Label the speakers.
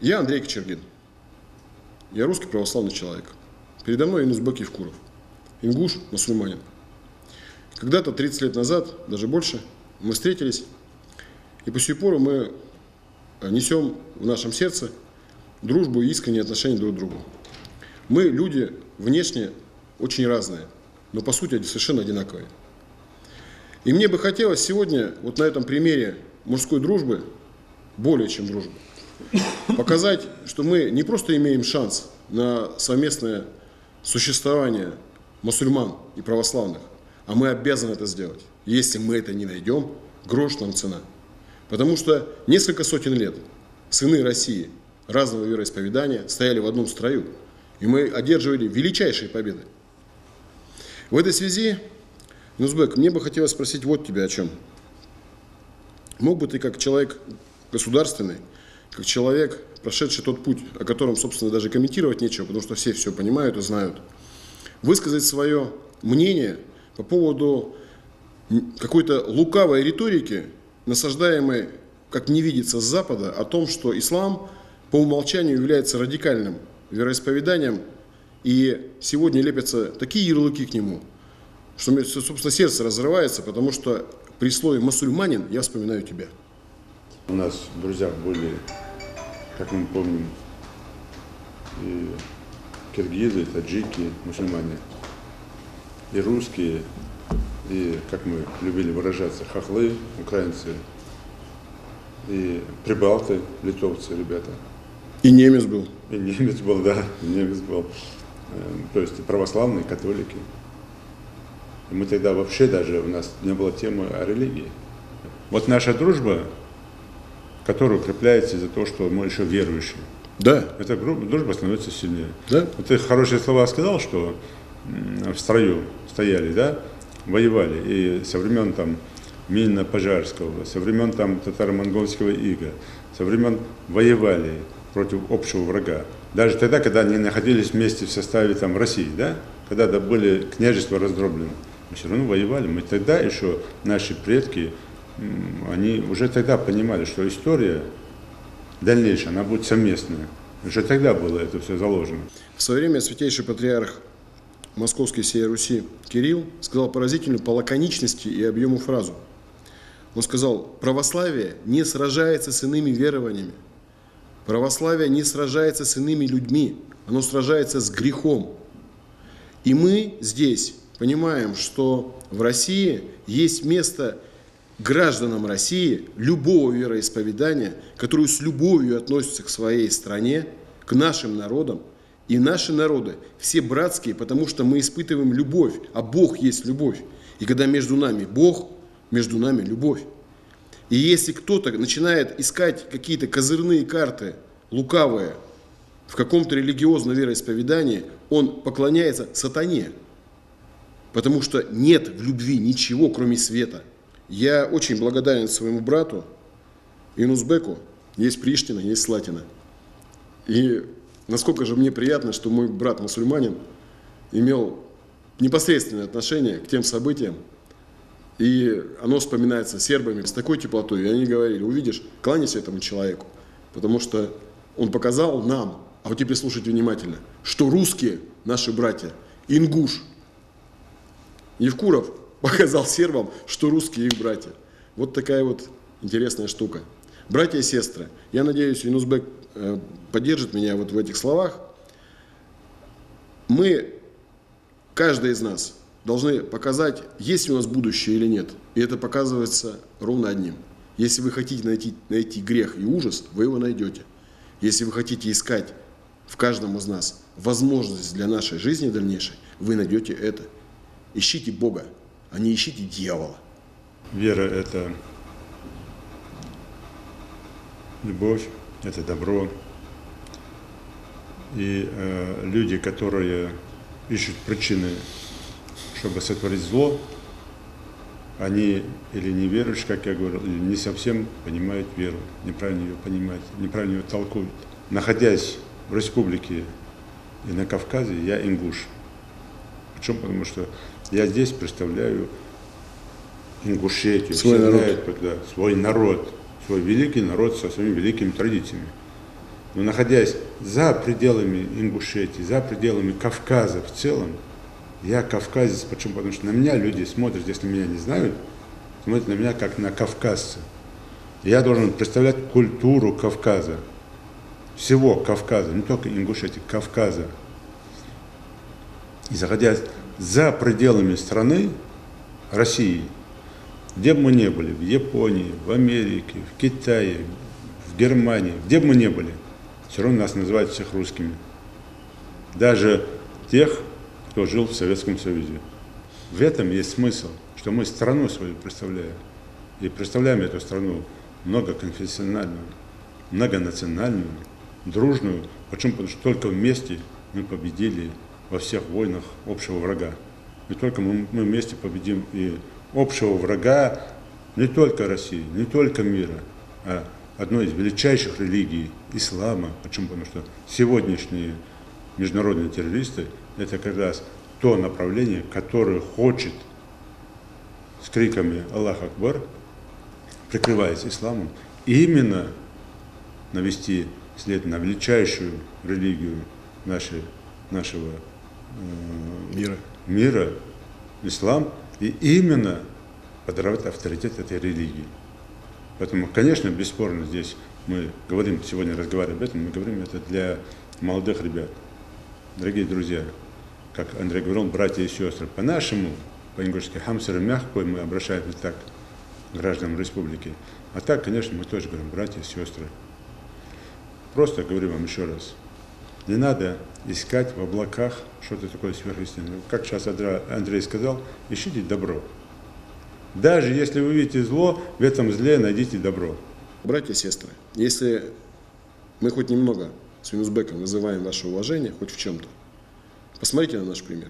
Speaker 1: Я Андрей Кочергин. Я русский православный человек. Передо мной Юнусбек Евкуров. Ингуш, мусульманин. Когда-то 30 лет назад, даже больше, мы встретились, и по сей пору мы несем в нашем сердце дружбу и искренние отношения друг к другу. Мы люди внешне очень разные, но по сути совершенно одинаковые. И мне бы хотелось сегодня вот на этом примере мужской дружбы, более чем дружбы, показать, что мы не просто имеем шанс на совместное существование мусульман и православных, а мы обязаны это сделать. Если мы это не найдем, грош нам цена. Потому что несколько сотен лет сыны России разного вероисповедания стояли в одном строю, и мы одерживали величайшие победы. В этой связи, Юнусбек, мне бы хотелось спросить вот тебя о чем. Мог бы ты, как человек государственный, как человек, прошедший тот путь, о котором, собственно, даже комментировать нечего, потому что все понимают и знают, высказать свое мнение по поводу какой-то лукавой риторики, насаждаемой, как мне видится, с Запада, о том, что ислам по умолчанию является радикальным вероисповеданием, и сегодня лепятся такие ярлыки к нему, что у меня, собственно, сердце разрывается, потому что при слове «мусульманин» я вспоминаю тебя.
Speaker 2: У нас в друзьях были, как мы помним, и киргизы, таджики, мусульмане, и русские, и, как мы любили выражаться, хохлы, украинцы, и прибалты, литовцы, ребята.
Speaker 1: И немец был.
Speaker 2: И немец был, да, и немец был. То есть и православные, католики. И мы тогда вообще даже, у нас не было темы о религии. Вот наша дружба, которая укрепляется из-за того, что мы еще верующие.
Speaker 1: Да.
Speaker 2: Эта дружба становится сильнее.
Speaker 1: Да.
Speaker 2: Вот ты хорошие слова сказал, что в строю стояли, да, воевали. И со времен там Минно-Пожарского, со времен там татаро-монгольского ига, со времен воевали против общего врага. Даже тогда, когда они находились вместе в составе там России, да, когда были княжества раздроблены, мы все равно воевали. Мы тогда еще, наши предки, они уже тогда понимали, что история дальнейшая, она будет совместная. Уже тогда было это все заложено.
Speaker 1: В свое время святейший патриарх Московской всей Руси Кирилл сказал поразительную по лаконичности и объему фразу. Он сказал: православие не сражается с иными верованиями. Православие не сражается с иными людьми. Оно сражается с грехом. И мы здесь понимаем, что в России есть место гражданам России любого вероисповедания, которые с любовью относятся к своей стране, к нашим народам. И наши народы все братские, потому что мы испытываем любовь, а Бог есть любовь. И когда между нами Бог, между нами любовь. И если кто-то начинает искать какие-то козырные карты, лукавые, в каком-то религиозном вероисповедании, он поклоняется сатане. Потому что нет в любви ничего, кроме света. Я очень благодарен своему брату Юнусбеку. Есть Приштина, есть Слатина. И насколько же мне приятно, что мой брат мусульманин имел непосредственное отношение к тем событиям. И оно вспоминается сербами с такой теплотой. И они говорили: увидишь, кланяйся этому человеку. Потому что он показал нам, а вот теперь слушайте внимательно, что русские, наши братья, ингуш, Евкуров показал сербам, что русские их братья. Вот такая вот интересная штука. Братья и сестры, я надеюсь, Юнусбек поддержит меня вот в этих словах. Мы, каждый из нас, должны показать, есть ли у нас будущее или нет. И это показывается ровно одним. Если вы хотите найти грех и ужас, вы его найдете. Если вы хотите искать в каждом из нас возможность для нашей жизни дальнейшей, вы найдете это. Ищите Бога, а не ищите дьявола.
Speaker 2: Вера – это любовь, это добро. И люди, которые ищут причины, чтобы сотворить зло, они или не верующие, как я говорил, или не совсем понимают веру, неправильно ее понимают, неправильно ее толкуют. Находясь в республике и на Кавказе, я ингуш. Почему? Потому что я здесь представляю Ингушетию,
Speaker 1: свой народ.
Speaker 2: Да, свой народ, свой великий народ со своими великими традициями. Но находясь за пределами Ингушетии, за пределами Кавказа в целом, я кавказец, почему? Потому что на меня люди смотрят, если меня не знают, смотрят на меня как на кавказца. Я должен представлять культуру Кавказа, всего Кавказа, не только Ингушетии, Кавказа. И заходя за пределами страны, России, где бы мы ни были, в Японии, в Америке, в Китае, в Германии, где бы мы ни были, все равно нас называют всех русскими. Даже тех, кто жил в Советском Союзе. В этом есть смысл, что мы страну свою представляем. И представляем эту страну многоконфессиональную, многонациональную, дружную. Почему? Потому что только вместе мы победили во всех войнах общего врага. И только мы вместе победим и общего врага не только России, не только мира, а одной из величайших религий ислама. Почему? Потому что сегодняшние международные террористы — это как раз то направление, которое хочет с криками «Аллах Акбар», прикрываясь исламом, именно навести след на величайшую религию нашего мира, ислам, и именно подорвать авторитет этой религии. Поэтому, конечно, бесспорно, здесь мы говорим, сегодня разговариваем об этом, мы говорим это для молодых ребят. Дорогие друзья, как Андрей говорил, братья и сестры, по-нашему, по-ингушски хамсеры мягкой, мы обращаемся так к гражданам республики. А так, конечно, мы тоже говорим братья и сестры. Просто говорю вам еще раз, не надо искать в облаках что-то такое сверхъестественное. Как сейчас Андрей сказал, ищите добро. Даже если вы видите зло, в этом зле найдите добро.
Speaker 1: Братья и сестры, если мы хоть немного с Юнусбеком вызываем ваше уважение, хоть в чем-то, посмотрите на наш пример.